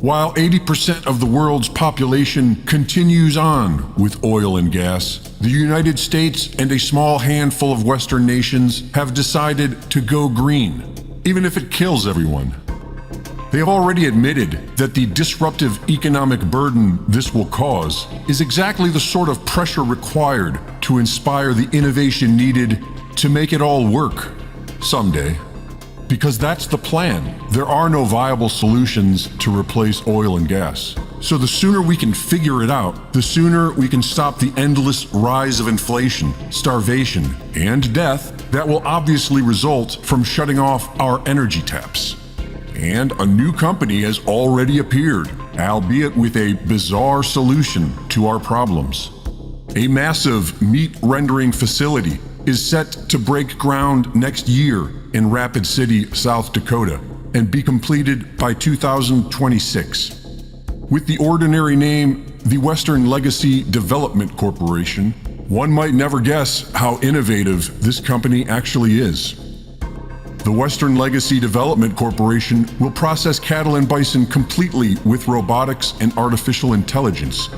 While 80% of the world's population continues on with oil and gas, the United States and a small handful of Western nations have decided to go green, even if it kills everyone. They have already admitted that the disruptive economic burden this will cause is exactly the sort of pressure required to inspire the innovation needed to make it all work someday. Because that's the plan. There are no viable solutions to replace oil and gas. So the sooner we can figure it out, the sooner we can stop the endless rise of inflation, starvation, and death that will obviously result from shutting off our energy taps. And a new company has already appeared, albeit with a bizarre solution to our problems. A massive meat rendering facility is set to break ground next year in Rapid City, South Dakota, and be completed by 2026. With the ordinary name, the Western Legacy Development Corporation, one might never guess how innovative this company actually is. The Western Legacy Development Corporation will process cattle and bison completely with robotics and artificial intelligence,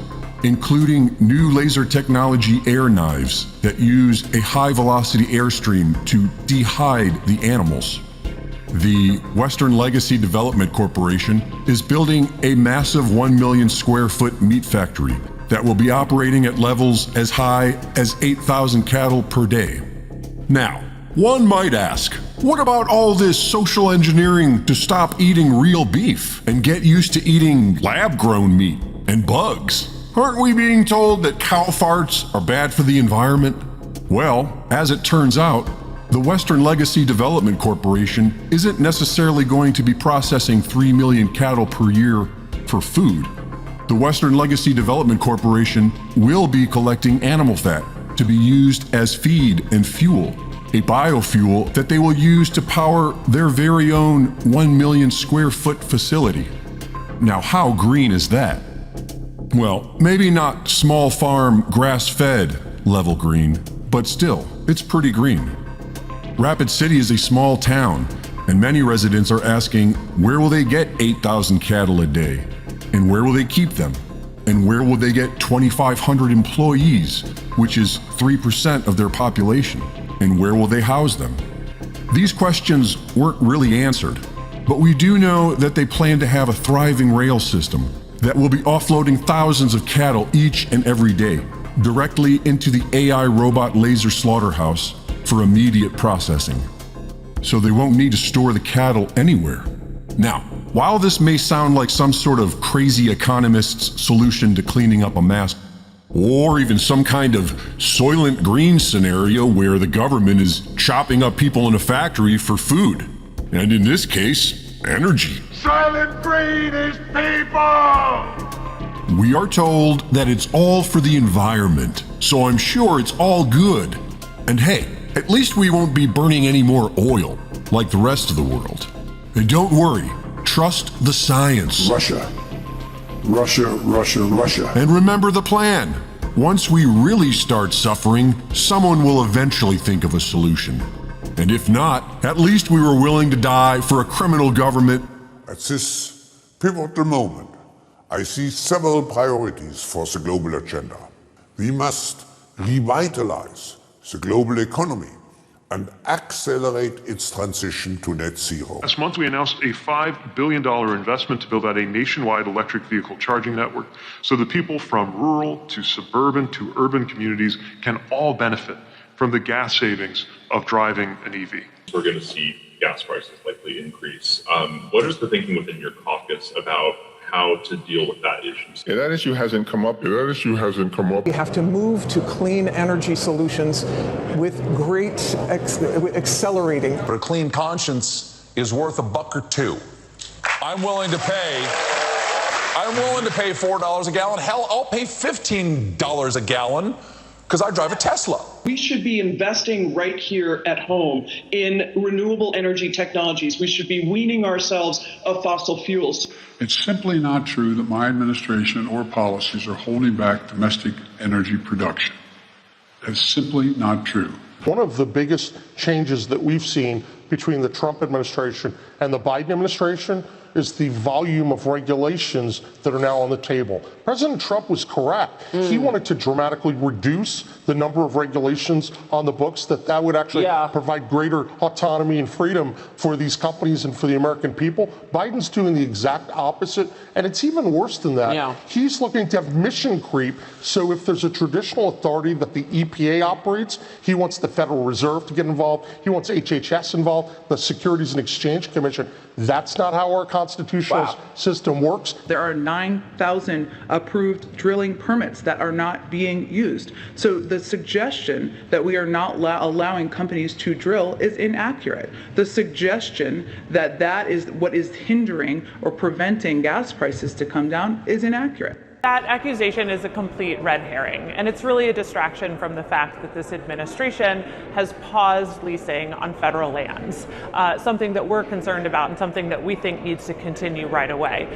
including new laser technology air knives that use a high-velocity airstream to dehide the animals. The Western Legacy Development Corporation is building a massive 1 million square foot meat factory that will be operating at levels as high as 8,000 cattle per day. Now, one might ask, what about all this social engineering to stop eating real beef and get used to eating lab-grown meat and bugs? Aren't we being told that cow farts are bad for the environment? Well, as it turns out, the Western Legacy Development Corporation isn't necessarily going to be processing 3 million cattle per year for food. The Western Legacy Development Corporation will be collecting animal fat to be used as feed and fuel, a biofuel that they will use to power their very own 1 million square foot facility. Now, how green is that? Well, maybe not small farm, grass-fed level green, but still, it's pretty green. Rapid City is a small town, and many residents are asking, where will they get 8,000 cattle a day? And where will they keep them? And where will they get 2,500 employees, which is 3% of their population? And where will they house them? These questions weren't really answered, but we do know that they plan to have a thriving rail system that will be offloading thousands of cattle each and every day directly into the AI robot laser slaughterhouse for immediate processing. So they won't need to store the cattle anywhere. Now, while this may sound like some sort of crazy economist's solution to cleaning up a mess, or even some kind of Soylent Green scenario where the government is chopping up people in a factory for food, and in this case, energy. Soylent Green is people! We are told that it's all for the environment, so I'm sure it's all good. And hey, at least we won't be burning any more oil like the rest of the world. And don't worry, trust the science. Russia. And remember the plan. Once we really start suffering, someone will eventually think of a solution. And if not, at least we were willing to die for a criminal government. At this pivotal moment, I see several priorities for the global agenda. We must revitalize the global economy and accelerate its transition to net zero. Last month, we announced a $5 billion investment to build out a nationwide electric vehicle charging network so that people from rural to suburban to urban communities can all benefit from the gas savings of driving an EV. We're going to see gas prices likely increase. What is the thinking within your caucus about how to deal with that issue? Yeah, that issue hasn't come up. We have to move to clean energy solutions with great accelerating. But a clean conscience is worth $1 or $2. I'm willing to pay $4 a gallon. Hell, I'll pay $15 a gallon because I drive a Tesla. We should be investing right here at home in renewable energy technologies. We should be weaning ourselves of fossil fuels. It's simply not true that my administration or policies are holding back domestic energy production. It's simply not true. One of the biggest changes that we've seen between the Trump administration and the Biden administration is the volume of regulations that are now on the table. President Trump was correct. He wanted to dramatically reduce the number of regulations on the books, that would actually provide greater autonomy and freedom for these companies and for the American people. Biden's doing the exact opposite, and it's even worse than that. He's looking to have mission creep, so if there's a traditional authority that the EPA operates, he wants the Federal Reserve to get involved, he wants HHS involved, the Securities and Exchange Commission. That's not how our constitutional system works. There are 9,000 approved drilling permits that are not being used. So the suggestion that we are not allowing companies to drill is inaccurate. The suggestion that that is what is hindering or preventing gas prices to come down is inaccurate. That accusation is a complete red herring, and it's really a distraction from the fact that this administration has paused leasing on federal lands, something that we're concerned about and something that we think needs to continue right away.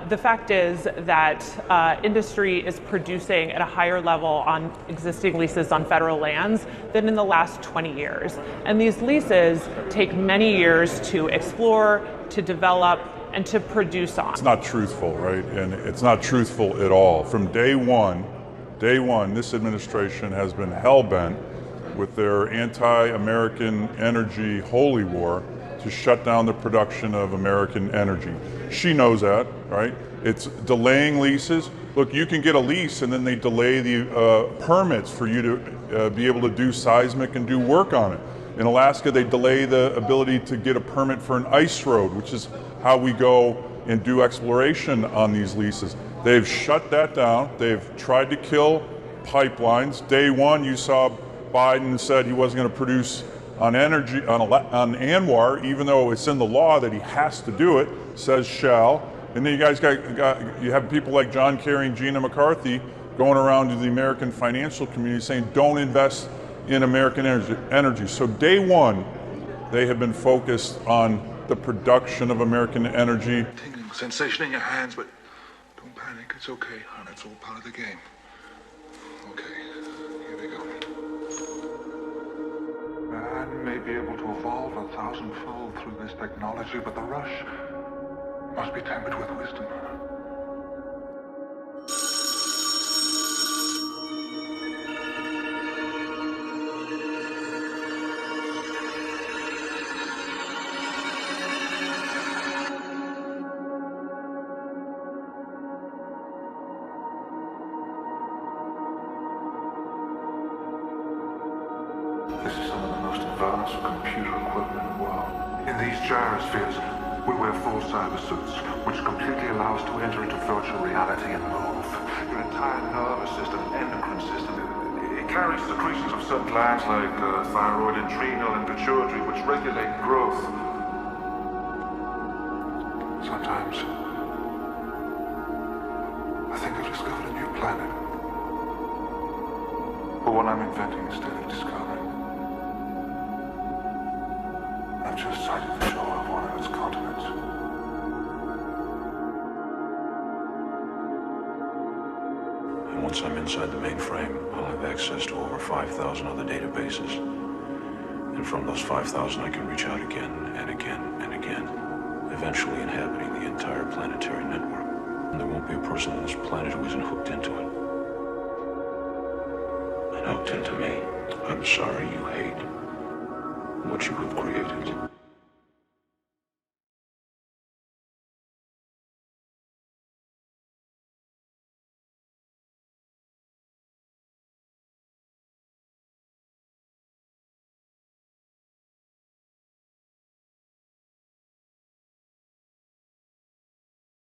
The fact is that industry is producing at a higher level on existing leases on federal lands than in the last 20 years. And these leases take many years to explore, to develop, and to produce on. It's not truthful, right? And it's not truthful at all. From day one, this administration has been hell-bent with their anti-American energy holy war to shut down the production of American energy. She knows that, right? It's delaying leases. Look, you can get a lease and then they delay the permits for you to be able to do seismic and do work on it. In Alaska, they delay the ability to get a permit for an ice road, which is how we go and do exploration on these leases. They've shut that down. They've tried to kill pipelines. Day one, you saw Biden said he wasn't going to produce on energy on ANWR, even though it's in the law that he has to do it, says shall. And then you guys you have people like John Kerry and Gina McCarthy going around to the American financial community saying don't invest in American energy. So day one, they have been focused on the production of American energy. Tingling sensation in your hands, but don't panic. It's okay, hon. It's all part of the game. Okay, here we go. Man may be able to evolve 1,000-fold through this technology, but the rush must be tempered with wisdom. This is some of the most advanced computer equipment in the world. In these gyrospheres, we wear full cyber suits, which completely allow us to enter into virtual reality and move. Your entire nervous system, endocrine system, it carries secretions of certain glands like thyroid, adrenal, and pituitary, which regulate growth. Sometimes, I think I've discovered a new planet. But what I'm inventing instead of discovering, I've just sighted the shore of one of its continents. And once I'm inside the mainframe, I'll have access to over 5,000 other databases. And from those 5,000, I can reach out again and again and again, eventually inhabiting the entire planetary network. And there won't be a person on this planet who isn't hooked into it. And hooked into me. I'm sorry you hate what you have created.